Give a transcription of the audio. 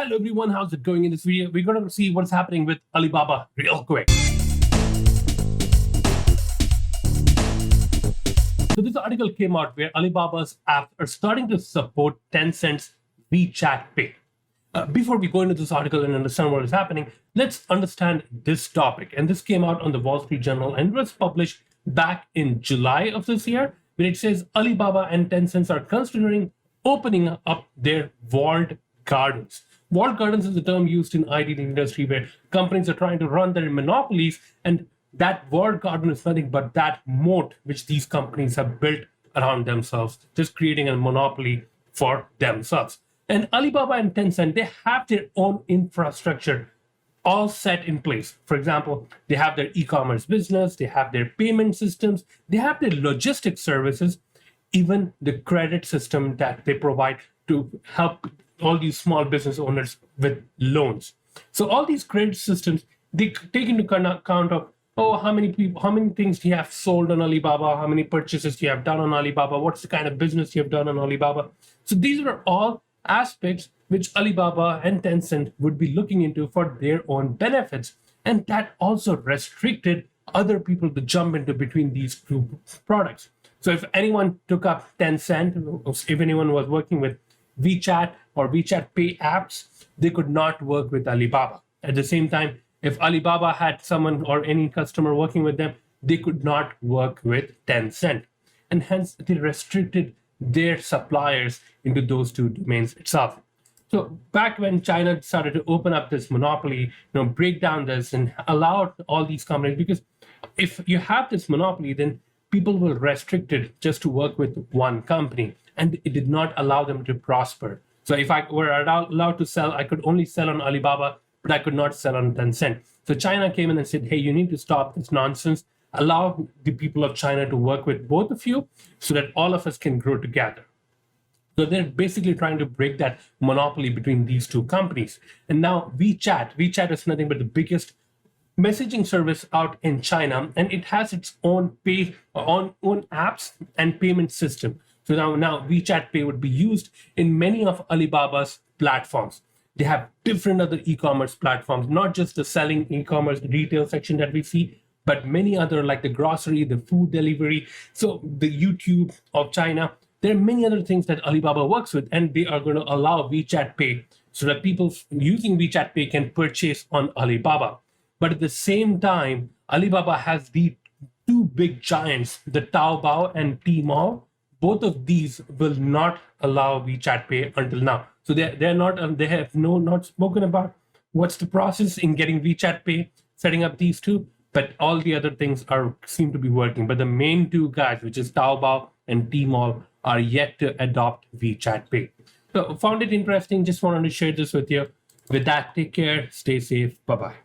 Hello everyone, how's it going? In this video, we're going to see what's happening with Alibaba real quick. So this article came out where Alibaba's apps are starting to support Tencent's WeChat Pay. Before we go into this article and understand what is happening, let's understand this topic. And this came out on the Wall Street Journal and was published back in July of this year, where it says Alibaba and Tencent are considering opening up their walled gardens. Walled gardens is a term used in IT industry where companies are trying to run their monopolies, and that walled garden is nothing but that moat which these companies have built around themselves, just creating a monopoly for themselves. And Alibaba and Tencent, they have their own infrastructure all set in place. For example, they have their e-commerce business, they have their payment systems, they have their logistics services, even the credit system that they provide to help all these small business owners with loans. So all these credit systems, they take into account of, how many people, how many things do you have sold on Alibaba, how many purchases you have done on Alibaba, what's the kind of business you have done on Alibaba. So these are all aspects which Alibaba and Tencent would be looking into for their own benefits. And that also restricted other people to jump into between these two products. So if anyone took up Tencent, if anyone was working with WeChat or WeChat Pay apps, they could not work with Alibaba. At the same time, if Alibaba had someone or any customer working with them, they could not work with Tencent. And hence, they restricted their suppliers into those two domains itself. So back when China started to open up this monopoly, break down this and allow all these companies, because if you have this monopoly, then people will restrict it just to work with one company, and it did not allow them to prosper. So if I were allowed to sell, I could only sell on Alibaba, but I could not sell on Tencent. So China came in and said, hey, you need to stop this nonsense. Allow the people of China to work with both of you so that all of us can grow together. So they're basically trying to break that monopoly between these two companies. And now WeChat is nothing but the biggest messaging service out in China, and it has its own own apps and payment system. So now WeChat Pay would be used in many of Alibaba's platforms. They have different other e-commerce platforms, not just the selling e-commerce retail section that we see, but many other like the grocery, the food delivery, so the YouTube of China. There are many other things that Alibaba works with, and they are going to allow WeChat Pay so that people using WeChat Pay can purchase on Alibaba. But at the same time, Alibaba has the two big giants, the Taobao and Tmall. Both of these will not allow WeChat Pay until now. So they have not spoken about what's the process in getting WeChat Pay, setting up these two, but all the other things seem to be working. But the main two guys, which is Taobao and Tmall, are yet to adopt WeChat Pay. So found it interesting. Just wanted to share this with you. With that, take care, stay safe. Bye-bye.